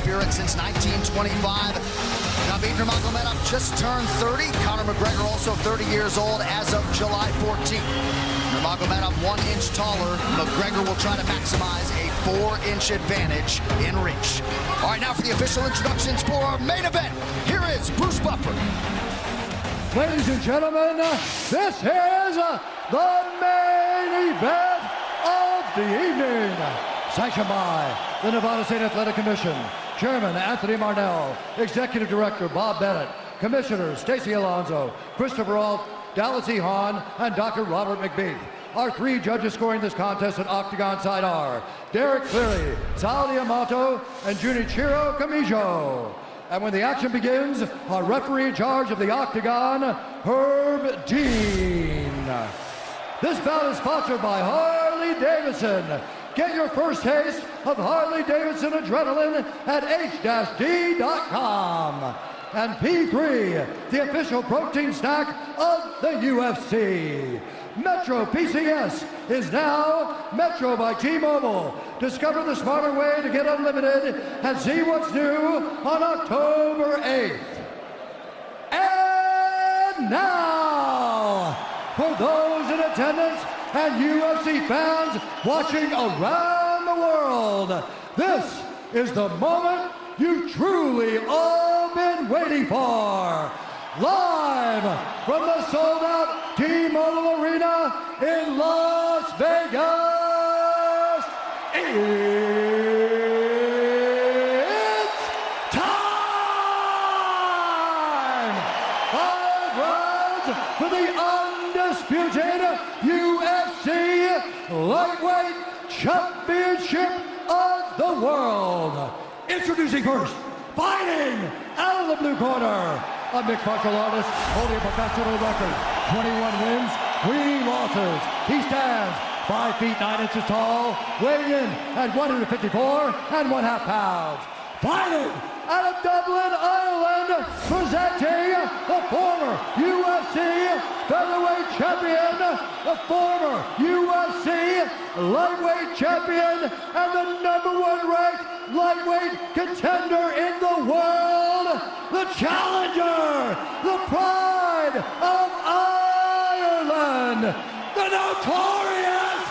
spirit since 1925. Khabib Nurmagomedov just turned 30. Conor McGregor also 30 years old as of July 14th. Nurmagomedov 1 inch taller. McGregor will try to maximize a 4-inch advantage in reach. All right, now for the official introductions for our main event. Here is Bruce Buffer. Ladies and gentlemen, this is the main event of the evening. Sanctioned by the Nevada State Athletic Commission, Chairman Anthony Marnell, Executive Director Bob Bennett, Commissioners Stacey Alonso, Christopher Alt, Dallas E. Hahn, and Dr. Robert McBeath. Our 3 judges scoring this contest at Octagon side are Derek Cleary, Sal Diamato, and Junichiro Kamijo. And when the action begins, our referee in charge of the Octagon, Herb Dean. This bout is sponsored by Harley-Davidson. Get your first taste of Harley-Davidson adrenaline at h-d.com. And P3, the official protein snack of the UFC. Metro PCS is now Metro by T-Mobile. Discover the smarter way to get unlimited and see what's new on October 8th. And now, for those in attendance and UFC fans watching around the world, this is the moment you've truly all been waiting for. Live from the sold-out T-Mobile Arena in Las Vegas, it's time! 5 rounds for the undisputed UFC Lightweight Championship of the World. Introducing first, fighting out of the blue corner, a mixed martial artist holding a professional record, 21 wins, 3 losses. He stands 5 feet 9 inches tall, weighing in at 154 1/2 pounds. Fighting out of Dublin, Ireland, presenting the former UFC featherweight champion, the former UFC lightweight champion, and the #1 ranked lightweight contender in the world, the challenger, the pride of Ireland, the notorious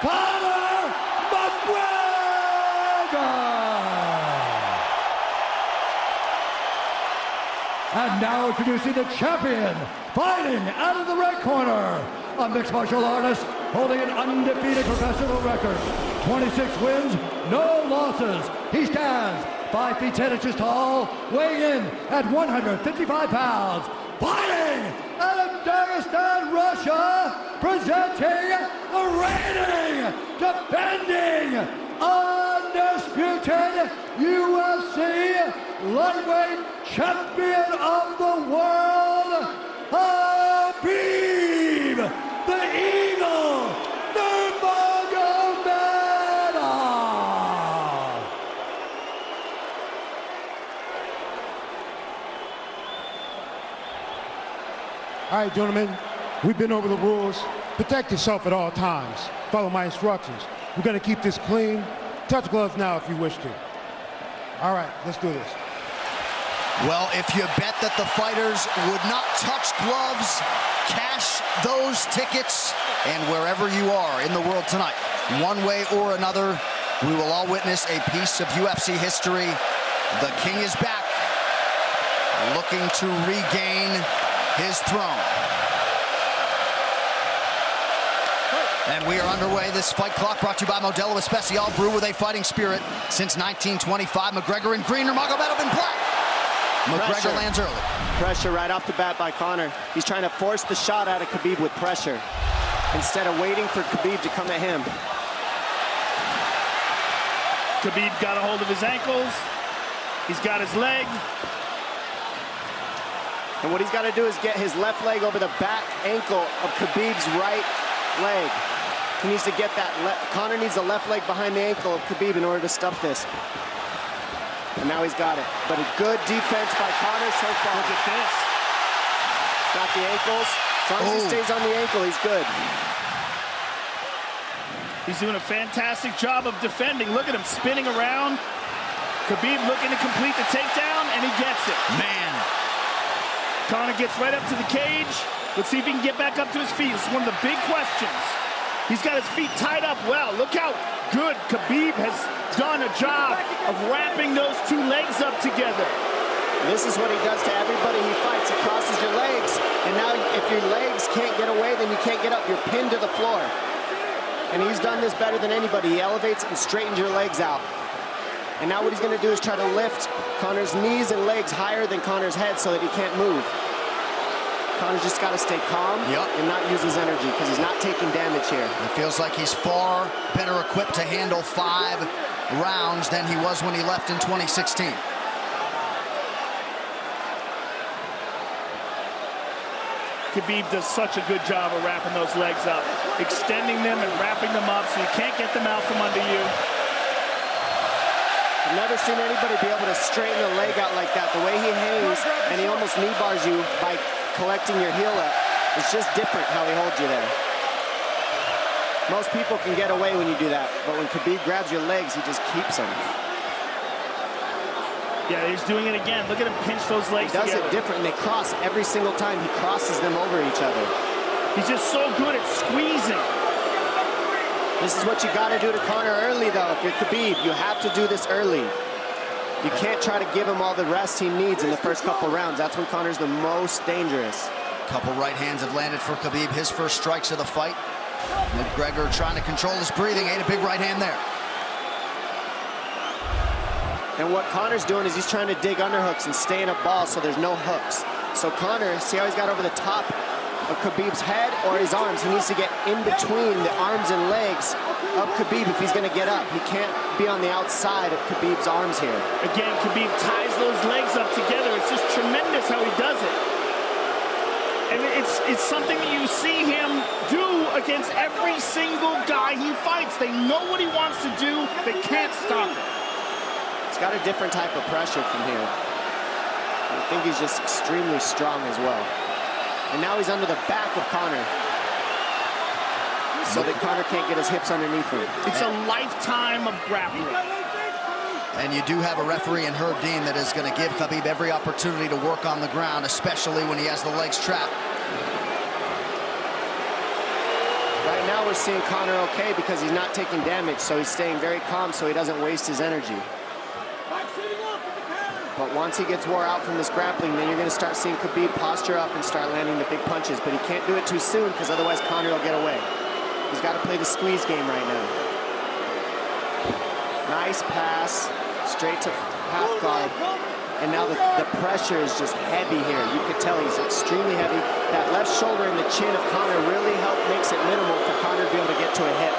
Conor McGregor. And now introducing the champion, fighting out of the red corner, a mixed martial artist holding an undefeated professional record, 26 wins, no losses. He stands 5 feet 10 inches tall, weighing in at 155 pounds. Fighting out of Dagestan, Russia, presenting the reigning, defending, undisputed UFC lightweight champion of the world, Khabib the Eagle Nurmagomedov. All right, gentlemen, we've been over the rules. Protect yourself at all times. Follow my instructions. We're going to keep this clean. Touch gloves now if you wish to. All right, let's do this. Well, if you bet that the fighters would not touch gloves, cash those tickets, and wherever you are in the world tonight, one way or another, we will all witness a piece of UFC history. The King is back, looking to regain his throne. And we are underway. This fight clock brought to you by Modelo Especial, brew with a fighting spirit since 1925. McGregor in green, Nurmagomedov in black. McGregor lands early. Pressure right off the bat by Conor. He's trying to force the shot out of Khabib with pressure instead of waiting for Khabib to come at him. Khabib got a hold of his ankles. He's got his leg. And what he's got to do is get his left leg over the back ankle of Khabib's right leg. He needs to get that. Conor needs the left leg behind the ankle of Khabib in order to stop this. And now he's got it. But a good defense by Conor so far. Look at this. Got the ankles. As long as he stays on the ankle, he's good. He's doing a fantastic job of defending. Look at him spinning around. Khabib looking to complete the takedown, and he gets it. Man. Conor gets right up to the cage. Let's see if he can get back up to his feet. This is one of the big questions. He's got his feet tied up well. Look how good Khabib has done a job of wrapping those two legs up together. This is what he does to everybody he fights. He crosses your legs, and now if your legs can't get away, then you can't get up. You're pinned to the floor. And he's done this better than anybody. He elevates and straightens your legs out. And now what he's going to do is try to lift Conor's knees and legs higher than Conor's head so that he can't move. Conor's just got to stay calm and not use his energy because he's not taking damage here. It feels like he's far better equipped to handle 5 rounds than he was when he left in 2016. Khabib does such a good job of wrapping those legs up, extending them and wrapping them up so you can't get them out from under you. I've never seen anybody be able to straighten a leg out like that. The way he hangs and he almost knee bars you by collecting your heel up. It's just different how he holds you there. Most people can get away when you do that, but when Khabib grabs your legs, he just keeps them. Yeah, he's doing it again. Look at him pinch those legs together. He does it different, and they cross every single time. He crosses them over each other. He's just so good at squeezing. This is what you got to do to Conor early, though. If you're Khabib, you have to do this early. You can't try to give him all the rest he needs in the first couple rounds. That's when Conor's the most dangerous. Couple right hands have landed for Khabib. His first strikes of the fight. McGregor trying to control his breathing. Ate a big right hand there. And what Conor's doing is he's trying to dig underhooks and stay in a ball so there's no hooks. So Conor, see how he's got over the top of Khabib's head or his arms? He needs to get in between the arms and legs of Khabib if he's going to get up. He can't be on the outside of Khabib's arms here. Again, Khabib ties those legs up together. It's just tremendous how he does it. And it's something that you see him do against every single guy he fights. They know what he wants to do. They can't stop him. He's got a different type of pressure from here. I think he's just extremely strong as well. And now he's under the back of Conor, so that Conor can't get his hips underneath him. It's a lifetime of grappling. And you do have a referee in Herb Dean that is going to give Khabib every opportunity to work on the ground, especially when he has the legs trapped. Right now we're seeing Conor okay because he's not taking damage, so he's staying very calm so he doesn't waste his energy. But once he gets wore out from this grappling, then you're going to start seeing Khabib posture up and start landing the big punches. But he can't do it too soon because otherwise Conor will get away. He's got to play the squeeze game right now. Nice pass, straight to half guard. And now the pressure is just heavy here. You can tell he's extremely heavy. That left shoulder and the chin of Conor really makes it minimal for Conor to be able to get to a hit.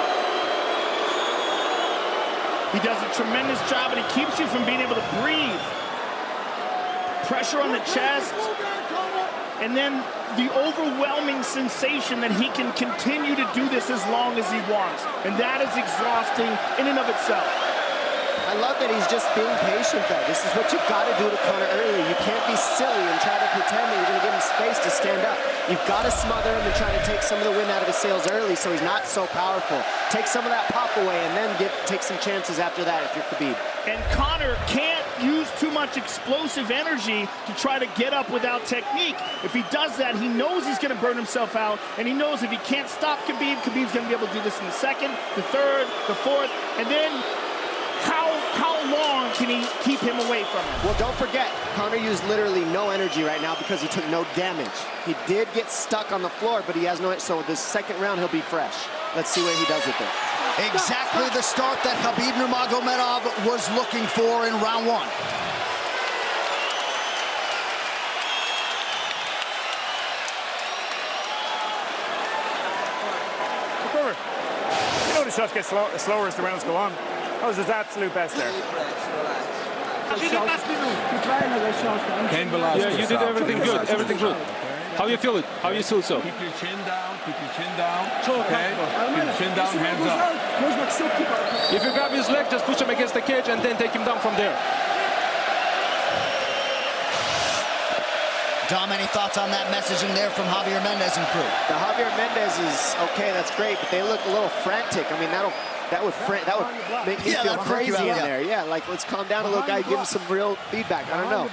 He does a tremendous job, and he keeps you from being able to breathe. Pressure on the chest, and then the overwhelming sensation that he can continue to do this as long as he wants. And that is exhausting in and of itself. I love that he's just being patient, though. This is what you've got to do to Conor early. You can't be silly and try to pretend that you're going to give him space to stand up. You've got to smother him and try to take some of the wind out of his sails early so he's not so powerful. Take some of that pop away and then take some chances after that if you're Khabib. And Conor can't use too much explosive energy to try to get up without technique. If he does that, he knows he's going to burn himself out, and he knows if he can't stop Khabib, Khabib's going to be able to do this in the second, the third, the fourth, and then how long can he keep him away from him? Well, don't forget, Conor used literally no energy right now because he took no damage. He did get stuck on the floor, but he has no, so this second round he'll be fresh. Let's see what he does with it. Exactly the start that Khabib Nurmagomedov was looking for in round 1. You know the shots get slower as the rounds go on. That was his absolute best there. Yeah, you did everything good, everything good. How you feel it? How you feel so? Keep your chin down, keep your chin down. Okay? Keep your chin down, hands up. If you grab his leg, just push him against the cage and then take him down from there. Dom, any thoughts on that messaging there from Javier Mendez and crew? The Javier Mendez is okay, that's great, but they look a little frantic. I mean, That would make me feel crazy in there. Yeah, like, let's calm down a little guy, give him some real feedback. I don't know.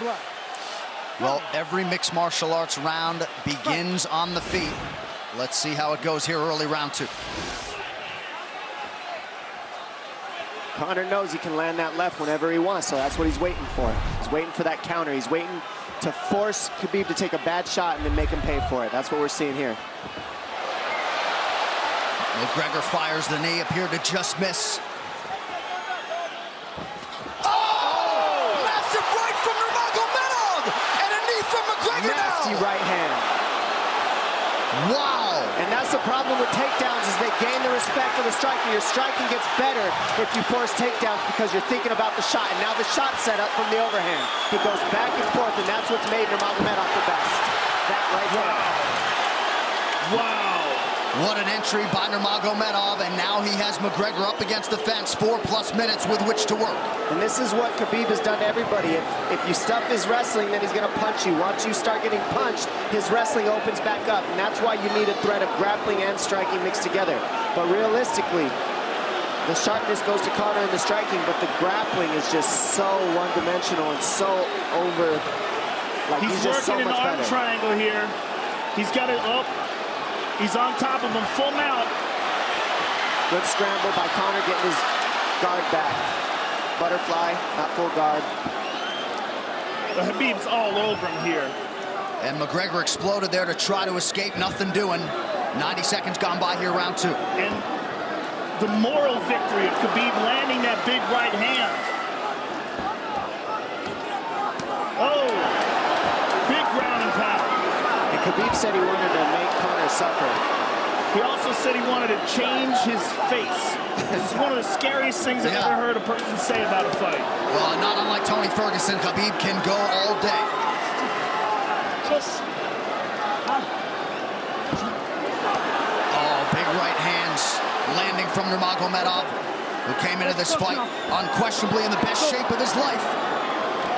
Well, every mixed martial arts round begins on the feet. Let's see how it goes here early round 2. Conor knows he can land that left whenever he wants, so that's what he's waiting for. He's waiting for that counter. He's waiting to force Khabib to take a bad shot and then make him pay for it. That's what we're seeing here. McGregor fires the knee, appeared to just miss. Oh! Massive right from Nurmagomedov! And a knee from McGregor now! Nasty right hand. Wow! And that's the problem with takedowns, is they gain the respect of the striker. Your striking gets better if you force takedowns because you're thinking about the shot. And now the shot set up from the overhand. He goes back and forth, and that's what's made Nurmagomedov the best. That right hand. Wow. What an entry by Nurmagomedov, and now he has McGregor up against the fence, 4+ minutes with which to work. And this is what Khabib has done to everybody. If you stuff his wrestling, then he's going to punch you. Once you start getting punched, his wrestling opens back up, and that's why you need a threat of grappling and striking mixed together. But realistically, the sharpness goes to Conor in the striking, but the grappling is just so one-dimensional and so over. Like, he's just so much better. He's working an arm triangle here. He's got it up. He's on top of him, full mount. Good scramble by Conor, getting his guard back. Butterfly, not full guard. Khabib's all over him here. And McGregor exploded there to try to escape, nothing doing. 90 seconds gone by here, round 2. And the moral victory of Khabib landing that big right hand. Oh, big ground and pound. And Khabib said he wanted to make Conor suffer. He also said he wanted to change his face. This is one of the scariest things I've ever heard a person say about a fight. Well, not unlike Tony Ferguson, Khabib can go all day. Oh, big right hands landing from Nurmagomedov, who came into this fight unquestionably in the best shape of his life.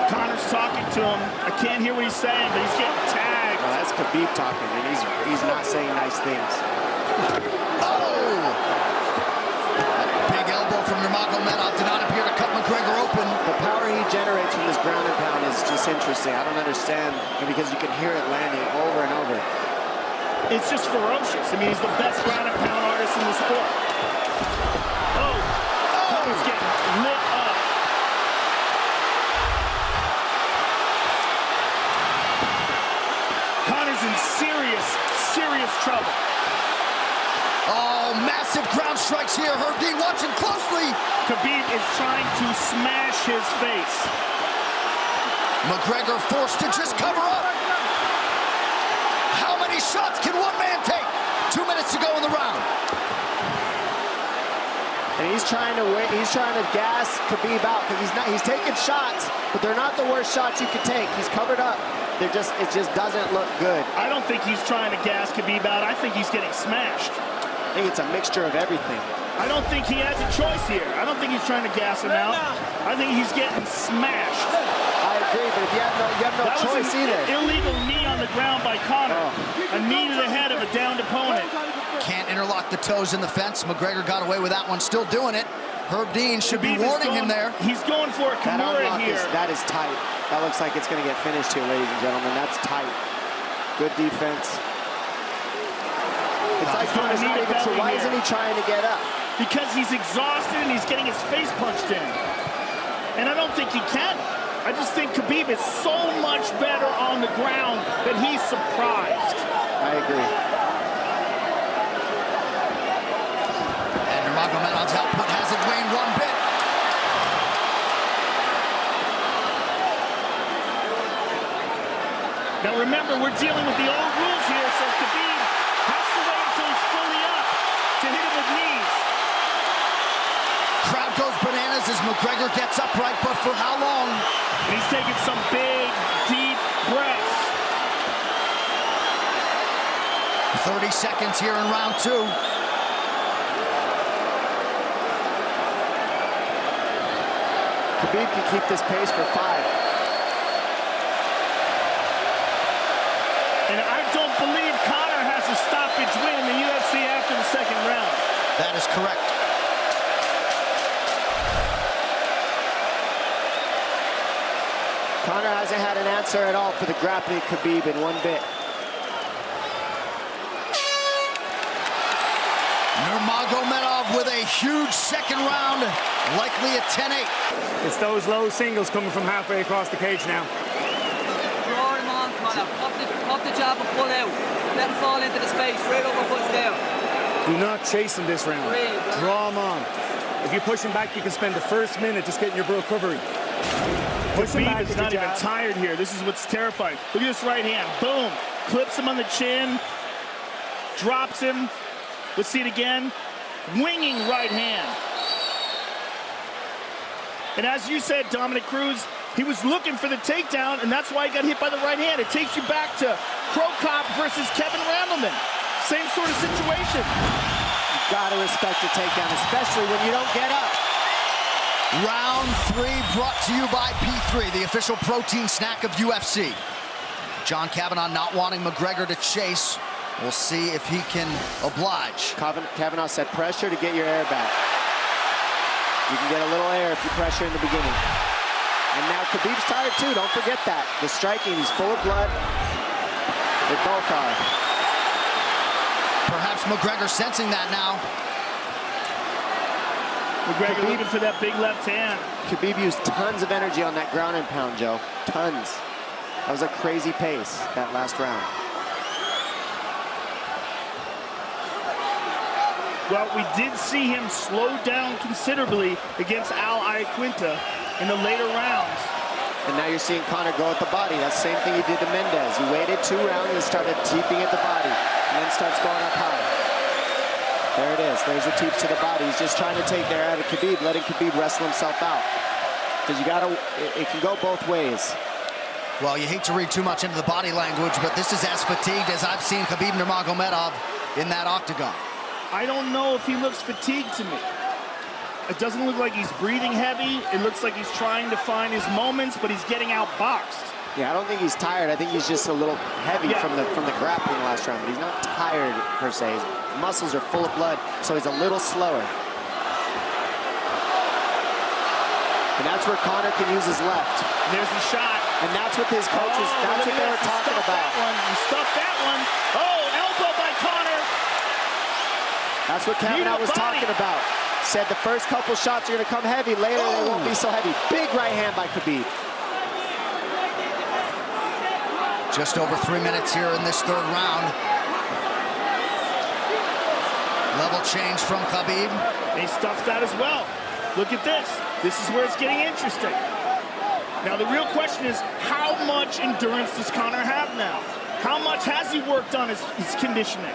Conor's talking to him. I can't hear what he's saying, but he's getting tagged. Well, that's Khabib talking, and he's not saying nice things. Oh! Big elbow from Nurmagomedov did not appear to cut McGregor open. The power he generates from this ground and pound is just interesting. I don't understand, because you can hear it landing over and over. It's just ferocious. I mean, he's the best ground and pound artist in the sport. Oh! Conor's getting lit up. Conor's in serious trouble. Oh, massive ground strikes here. Herb Dean watching closely. Khabib is trying to smash his face. McGregor forced to just cover up. How many shots can one man take? 2 minutes to go in the round. And he's trying to gas Khabib out, because he's taking shots, but they're not the worst shots you could take. He's covered up. It just doesn't look good. I don't think he's trying to gas Khabib out. I think he's getting smashed. I think it's a mixture of everything. I don't think he has a choice here. I don't think he's trying to gas him out. I think he's getting smashed. I agree, but if you have no choice either. Illegal knee on the ground by Conor. A knee to the head of a downed opponent. Can't interlock the toes in the fence. McGregor got away with that one, still doing it. Herb Dean should be warning him there. He's going for a Kimura here. That is tight. That looks like it's going to get finished here, ladies and gentlemen. That's tight. Good defense. It's like Conor's not even sure. Why isn't he trying to get up? Because he's exhausted and he's getting his face punched in. And I don't think he can. I just think Khabib is so much better on the ground that he's surprised. I agree. And Nurmagomedov's output hasn't waned one bit. Now remember, we're dealing with the old rules here, so Khabib has to wait until he's fully up to hit him with knees. Crowd goes bananas as McGregor gets upright, but for how long? And he's taking some big, deep breaths. 30 seconds here in round 2. Khabib can keep this pace for 5. And I don't believe Conor has a stoppage win in the UFC after the second round. That is correct. Conor hasn't had an answer at all for the grappling of Khabib in one bit. Nurmagomedov with a huge second round, likely a 10-8. It's those low singles coming from halfway across the cage now. Draw him on, Conor. Pop the jab and pull out. Let him fall into the space. Straight uppercuts there. Do not chase him this round. Draw him on. If you push him back, you can spend the first minute just getting your recovery. Khabib is not even tired here. This is what's terrifying. Look at this right hand. Boom. Clips him on the chin. Drops him. Let's see it again. Winging right hand. And as you said, Dominic Cruz, he was looking for the takedown, and that's why he got hit by the right hand. It takes you back to Crow Cop versus Kevin Randleman. Same sort of situation. You gotta respect the takedown, especially when you don't get up. Round 3 brought to you by P3, the official protein snack of UFC. John Kavanagh not wanting McGregor to chase. We'll see if he can oblige. Kavanagh said pressure to get your air back. You can get a little air if you pressure in the beginning. And now Khabib's tired too, don't forget that. The striking, he's full of blood. They both are. Perhaps McGregor sensing that now. McGregor looking for that big left hand. Khabib used tons of energy on that ground and pound, Joe. Tons. That was a crazy pace, that last round. Well, we did see him slow down considerably against Al Iaquinta in the later rounds. And now you're seeing Conor go at the body. That's the same thing he did to Mendez. He waited 2 rounds and started teeping at the body, and then starts going up high. There it is. There's the teeps to the body. He's just trying to take their out of Khabib, letting Khabib wrestle himself out. Because you gotta, it can go both ways. Well, you hate to read too much into the body language, but this is as fatigued as I've seen Khabib Nurmagomedov in that octagon. I don't know if he looks fatigued to me. It doesn't look like he's breathing heavy. It looks like he's trying to find his moments, but he's getting outboxed. Yeah, I don't think he's tired. I think he's just a little heavy from the grappling last round, but he's not tired per se. His muscles are full of blood, so he's a little slower. And that's where Conor can use his left. And there's the shot. And that's what his coaches, that's what they were talking about. He stuffed that one. Oh, elbow by Conor. That's what Kavanagh was talking about. Said the first couple shots are going to come heavy. Later, they won't be so heavy. Big right hand by Khabib. Just over 3 minutes here in this 3rd round. Level change from Khabib. He stuffs that as well. Look at this. This is where it's getting interesting. Now, the real question is, how much endurance does Conor have now? How much has he worked on his conditioning?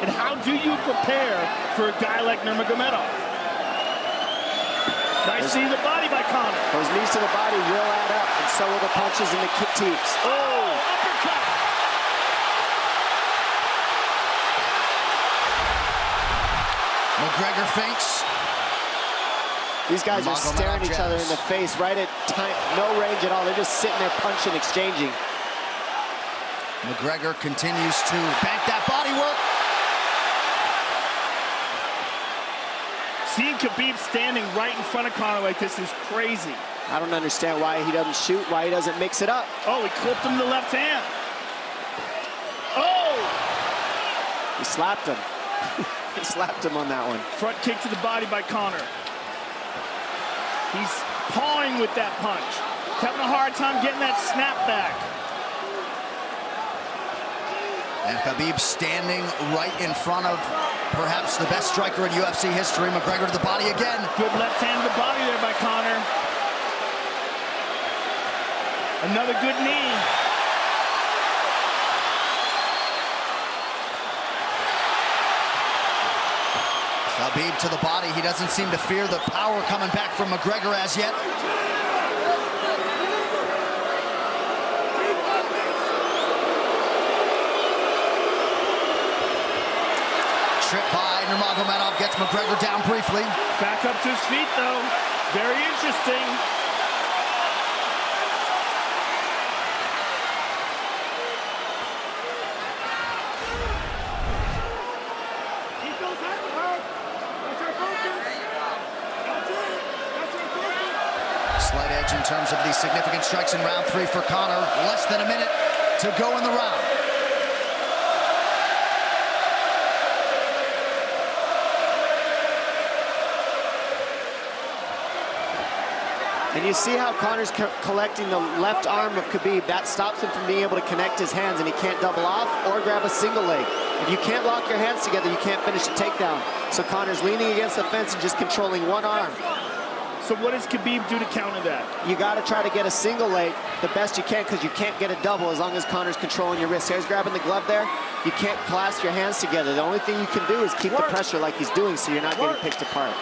And how do you prepare for a guy like Nurmagomedov? Nice knee to the body by Conor. Those knees to the body will add up, and so will the punches and the kick teeps. Oh, uppercut. McGregor feints. These guys are staring each other in the face right at time, no range at all. They're just sitting there punching, exchanging. McGregor continues to bank that body work. Seeing Khabib standing right in front of Conor like this is crazy. I don't understand why he doesn't shoot, why he doesn't mix it up. Oh, he clipped him to the left hand. Oh! He slapped him. He slapped him on that one. Front kick to the body by Conor. He's pawing with that punch. Having a hard time getting that snap back. And Khabib standing right in front of perhaps the best striker in UFC history. McGregor to the body again. Good left hand to the body there by Conor. Another good knee. Khabib to the body. He doesn't seem to fear the power coming back from McGregor as yet. Trip by Nurmagomedov gets McGregor down briefly. Back up to his feet, though. Very interesting. Keep those hands up. That's our focus. edge in terms of the significant strikes in round 3 for Conor. Less than a minute to go in the round. And you see how Conor's collecting the left arm of Khabib. That stops him from being able to connect his hands, and he can't double off or grab a single leg. If you can't lock your hands together, you can't finish a takedown. So Conor's leaning against the fence and just controlling one arm. So what does Khabib do to counter that? You got to try to get a single leg the best you can, because you can't get a double as long as Conor's controlling your wrist. Here's grabbing the glove there. You can't clasp your hands together. The only thing you can do is keep the pressure like he's doing, so you're not getting picked apart.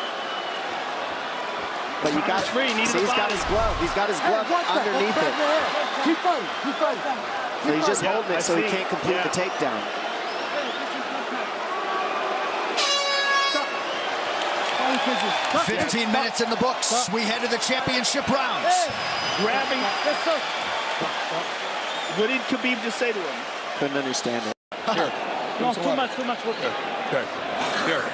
But you got free. See, he's got his glove. He's got his glove underneath it. Keep fighting. Keep fighting. So he's just holding it so he can't complete the takedown. Stop. 15 minutes in the books. We head to the championship rounds. Grabbing. What did Khabib just say to him? Couldn't understand it. Sure. No, too much. Okay. Here.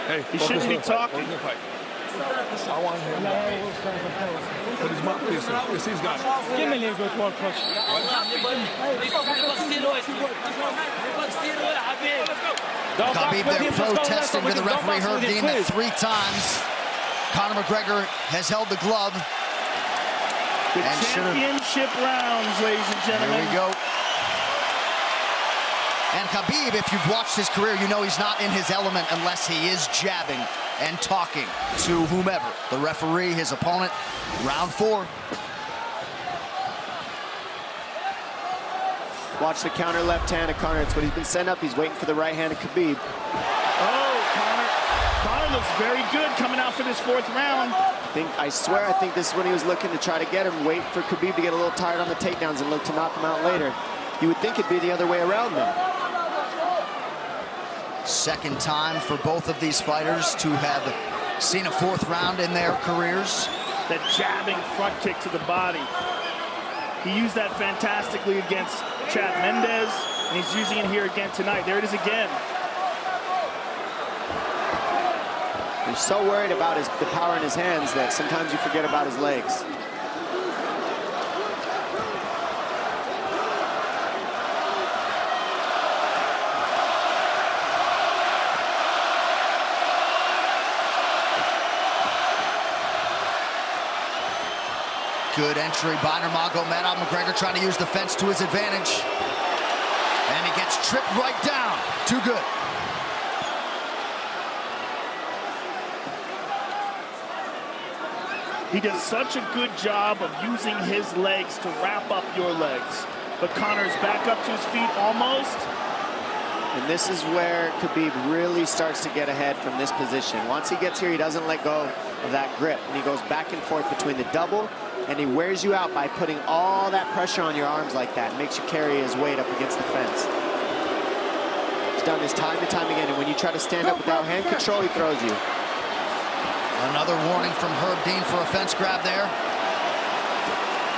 Hey, he shouldn't be talking. I want him to put his mouth. Yes, he's got it. Give me a little bit more push. Khabib there protesting to the referee, Herb Dean, that 3 times Conor McGregor has held the glove. The championship rounds, ladies and gentlemen. Here we go. And Khabib, if you've watched his career, you know he's not in his element unless he is jabbing and talking to whomever. The referee, his opponent, round 4. Watch the counter left hand of Conor. It's what he's been set up. He's waiting for the right hand of Khabib. Oh, Conor looks very good coming out for this 4th round. I swear, I think this is when he was looking to try to get him, wait for Khabib to get a little tired on the takedowns and look to knock him out later. You would think it'd be the other way around, though. Second time for both of these fighters to have seen a 4th round in their careers. That jabbing front kick to the body. He used that fantastically against Chad Mendes, and he's using it here again tonight. There it is again. He's so worried about the power in his hands that sometimes you forget about his legs. Good entry by Nurmagomedov. McGregor trying to use the fence to his advantage. And he gets tripped right down. Too good. He does such a good job of using his legs to wrap up your legs. But Conor's back up to his feet almost. And this is where Khabib really starts to get ahead from this position. Once he gets here, he doesn't let go of that grip. And he goes back and forth between the double, and he wears you out by putting all that pressure on your arms like that. Makes you carry his weight up against the fence. He's done this time and time again, and when you try to stand up without hand control, he throws you. Another warning from Herb Dean for a fence grab there.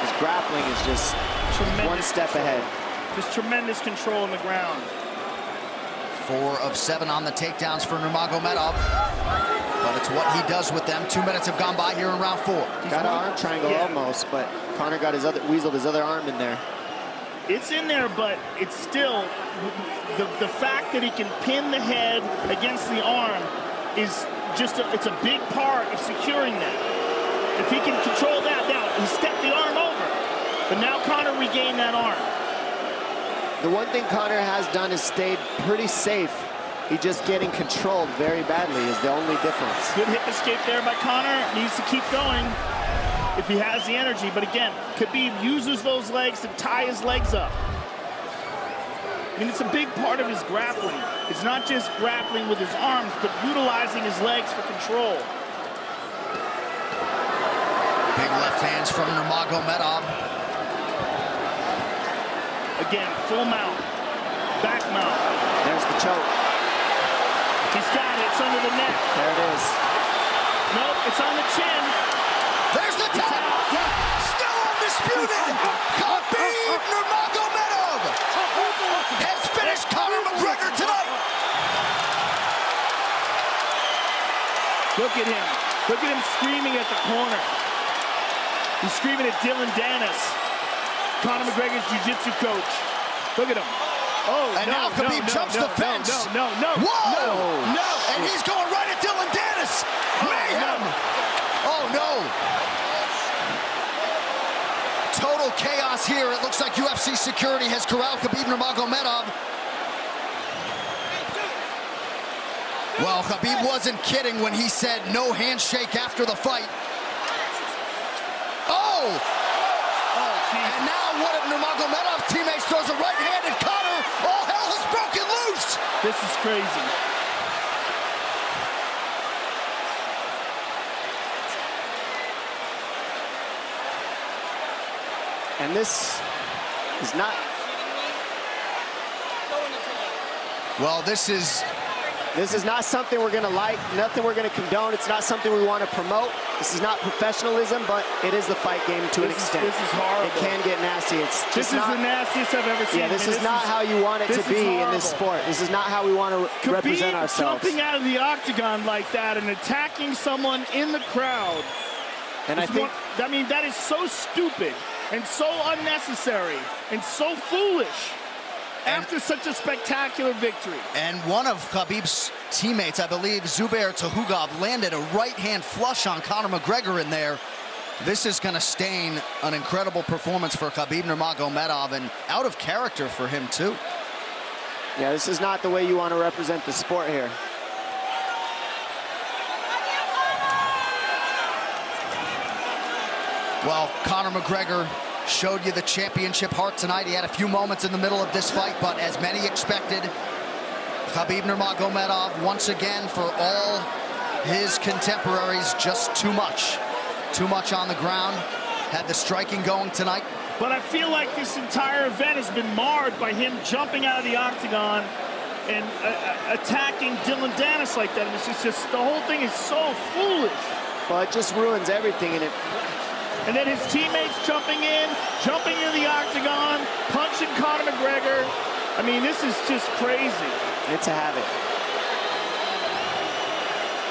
His grappling is just one step ahead. Just tremendous control on the ground. 4 of 7 on the takedowns for Nurmagomedov. But it's what he does with them. 2 minutes have gone by here in round 4. Got an arm triangle almost, but Conor got weaseled his other arm in there. It's in there, but it's still the fact that he can pin the head against the arm is just it's a big part of securing that. If he can control that, now he stepped the arm over, but now Conor regained that arm. The one thing Conor has done is stayed pretty safe. He just getting controlled very badly is the only difference. Good hip escape there by Conor. Needs to keep going if he has the energy. But again, Khabib uses those legs to tie his legs up. I mean, it's a big part of his grappling. It's not just grappling with his arms, but utilizing his legs for control. Big left hands from Nurmagomedov. Again, full mount, back mount. There's the choke. He's got it, it's under the neck. There it is. Nope, it's on the chin. There's the tap. Still undisputed. Khabib Nurmagomedov has finished Conor McGregor tonight. Look at him. Look at him screaming at the corner. He's screaming at Dylan Dennis, Conor McGregor's jiu-jitsu coach. Look at him. Oh, and now Khabib jumps the fence. No. Whoa! No. And he's going right at Dylan Dennis. Mayhem. Oh, no. Total chaos here. It looks like UFC security has corralled Khabib Nurmagomedov. Well, Khabib wasn't kidding when he said no handshake after the fight. Oh! And now one of Nurmagomedov's teammates throws a right hand at Conor. All hell has broken loose! This is crazy. And this is not... Well, this is not something we're going to like, nothing we're going to condone. It's not something we want to promote. This is not professionalism, but it is the fight game to an extent. This is horrible. It can get nasty. This is the nastiest I've ever seen. Yeah, this is not how you want it to be in this sport. This is not how we want to represent ourselves. Jumping out of the octagon like that and attacking someone in the crowd. And I mean, that is so stupid and so unnecessary and so foolish. After such a spectacular victory. And one of Khabib's teammates, I believe, Zubair Tukhugov, landed a right-hand flush on Conor McGregor in there. This is going to stain an incredible performance for Khabib Nurmagomedov, and out of character for him, too. Yeah, this is not the way you want to represent the sport here. Well, Conor McGregor showed you the championship heart tonight. He had a few moments in the middle of this fight, but as many expected, Khabib Nurmagomedov, once again, for all his contemporaries, just too much. Too much on the ground. Had the striking going tonight. But I feel like this entire event has been marred by him jumping out of the octagon and attacking Dylan Dennis like that. And it's just the whole thing is so foolish. Well, it just ruins everything in it. And then his teammates jumping into the octagon, punching Conor McGregor. I mean, this is just crazy. It's a habit.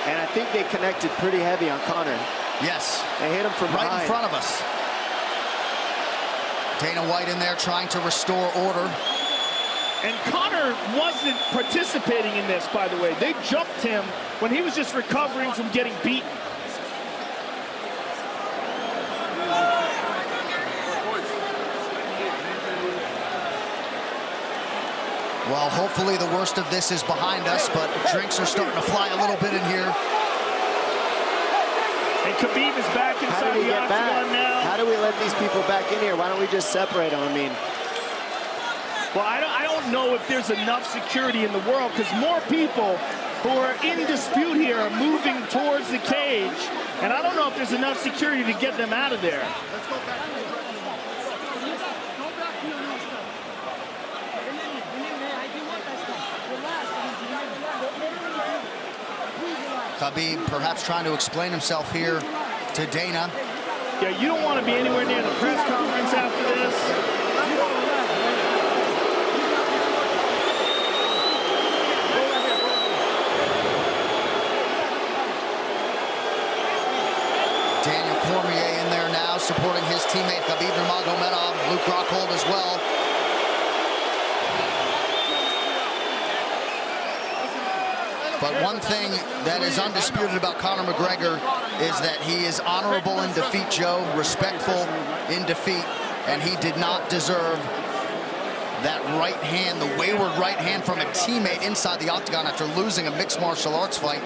And I think they connected pretty heavy on Conor. Yes. They hit him from right behind. in front of us. Dana White in there trying to restore order. And Conor wasn't participating in this, by the way. They jumped him when he was just recovering from getting beaten. Well, hopefully the worst of this is behind us, but drinks are starting to fly a little bit in here. And Khabib is back inside the octagon now. How do we let these people back in here? Why don't we just separate them? I mean, well, I don't know if there's enough security in the world, because more people who are in dispute here are moving towards the cage, and I don't know if there's enough security to get them out of there. Let's go back. Khabib perhaps trying to explain himself here to Dana. Yeah, you don't want to be anywhere near the press conference after this. Daniel Cormier in there now, supporting his teammate Khabib Nurmagomedov, Luke Rockhold as well. But one thing that is undisputed about Conor McGregor is that he is honorable in defeat, Joe, respectful in defeat, and he did not deserve that right hand, the wayward right hand from a teammate inside the octagon after losing a mixed martial arts fight.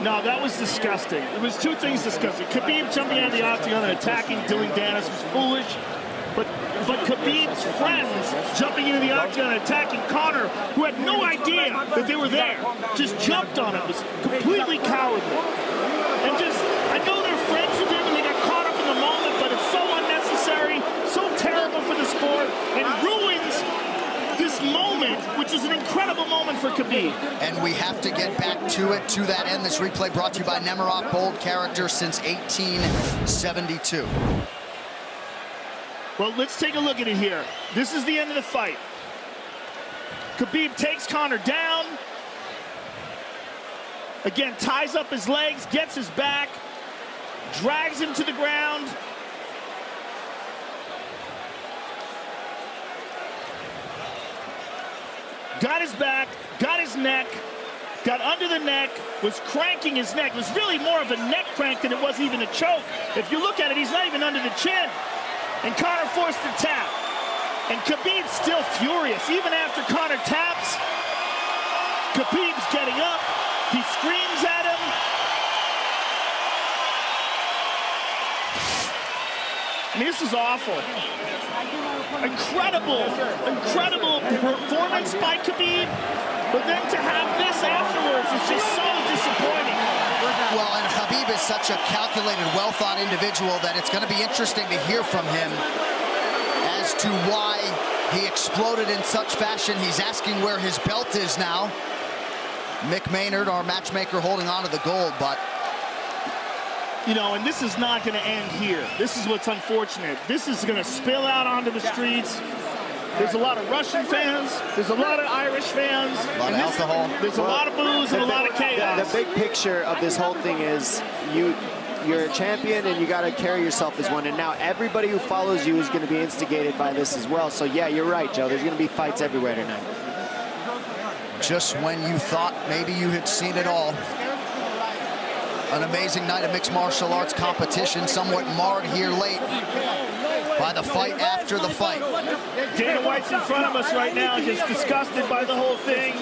No, that was disgusting. It was two things disgusting. Khabib jumping out of the octagon and attacking Dylan Dennis was foolish. But Khabib's friends jumping into the octagon and attacking Conor, who had no idea that they were there, just jumped on him. It was completely cowardly. And I know they're friends with him and they got caught up in the moment, but it's so unnecessary, so terrible for the sport, and ruins this moment, which is an incredible moment for Khabib. And we have to get back to it, to that end. This replay brought to you by Nemiroff, bold character since 1872. Well, let's take a look at it here. This is the end of the fight. Khabib takes Conor down. Again, ties up his legs, gets his back, drags him to the ground. Got his back, got his neck, got under the neck, was cranking his neck. It was really more of a neck crank than it was even a choke. If you look at it, he's not even under the chin. And Conor forced the tap. And Khabib's still furious. Even after Conor taps, Khabib's getting up. He screams at him. I mean, this is awful. Incredible performance by Khabib. But then to have this afterwards is just so disappointing. Well, and Khabib is such a calculated, well-thought individual that it's going to be interesting to hear from him as to why he exploded in such fashion. He's asking where his belt is now. Mick Maynard, our matchmaker, holding on to the gold, but... You know, and this is not going to end here. This is what's unfortunate. This is going to spill out onto the streets. There's a lot of Russian fans. There's a lot of Irish fans. A lot of alcohol. There's a lot of booze and a lot of chaos. The big picture of this whole thing is you're a champion and you got to carry yourself as one. And now everybody who follows you is going to be instigated by this as well. So yeah, you're right, Joe. There's going to be fights everywhere tonight. Just when you thought maybe you had seen it all. An amazing night of mixed martial arts competition, somewhat marred here late by the fight after the fight. Dana White's in front of us right now, just disgusted by the whole thing.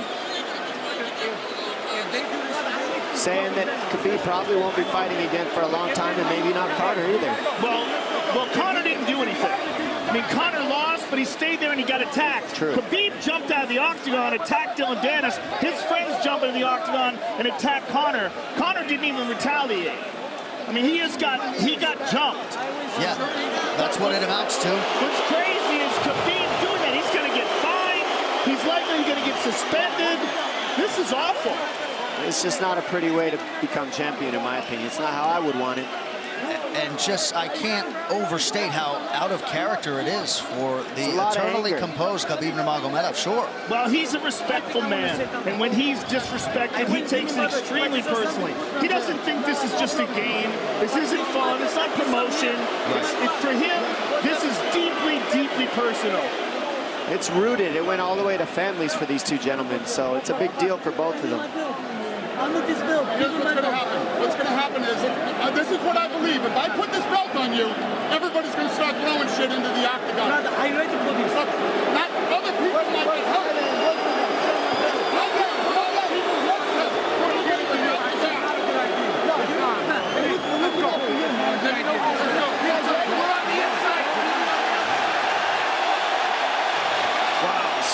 Saying that Khabib probably won't be fighting again for a long time, and maybe not Conor either. Well, Conor didn't do anything. I mean, Conor lost, but he stayed there and he got attacked. True. Khabib jumped out of the octagon, attacked Dylan Dennis. His friends jumped into the octagon and attacked Conor. Conor didn't even retaliate. I mean, he got jumped. Yeah, that's what it amounts to. What's crazy is Khabib doing that. He's going to get fined. He's likely going to get suspended. This is awful. It's just not a pretty way to become champion, in my opinion. It's not how I would want it. And just, I can't overstate how out of character it is for the eternally composed Khabib Nurmagomedov, sure. Well, he's a respectful man, and when he's disrespected, he takes it extremely personally. He doesn't think this is just a game. This isn't fun. It's not promotion. For him, this is deeply, deeply personal. It's rooted. It went all the way to families for these two gentlemen, so it's a big deal for both of them. Here's what's going to happen. What's going to happen is, this is what I believe. If I put this belt on you, everybody's going to start throwing shit into the octagon. Are you ready for this? Look, not other people might get hurt.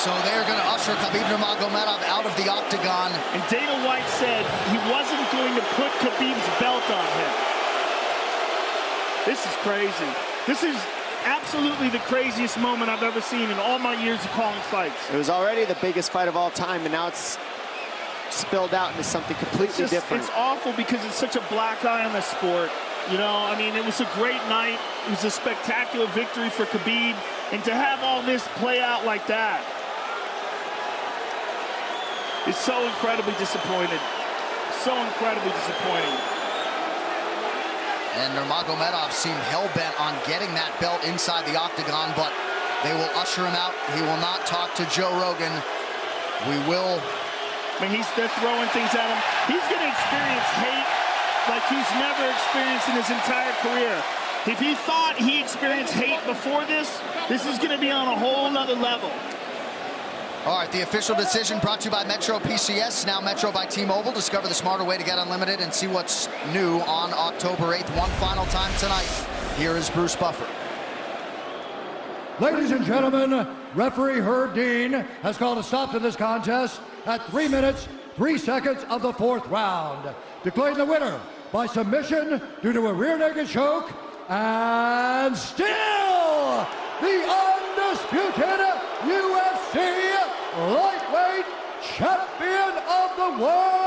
So they're going to usher Khabib Nurmagomedov out of the octagon. And Dana White said he wasn't going to put Khabib's belt on him. This is crazy. This is absolutely the craziest moment I've ever seen in all my years of calling fights. It was already the biggest fight of all time, and now it's spilled out into something completely different. It's awful because it's such a black eye on the sport. You know, I mean, it was a great night. It was a spectacular victory for Khabib. And to have all this play out like that, it's so incredibly disappointed. So incredibly disappointing. And Nurmagomedov seemed hell-bent on getting that belt inside the octagon, but they will usher him out. He will not talk to Joe Rogan. We will... I mean, they're throwing things at him. He's going to experience hate like he's never experienced in his entire career. If he thought he experienced hate before this is going to be on a whole nother level. All right, the official decision brought to you by Metro PCS, now Metro by T-Mobile. Discover the smarter way to get unlimited and see what's new on October 8th. One final time tonight. Here is Bruce Buffer. Ladies and gentlemen, referee Herb Dean has called a stop to this contest at 3 minutes, 3 seconds of the 4th round. Declaring the winner by submission due to a rear naked choke, and still the undisputed UFC lightweight champion of the world,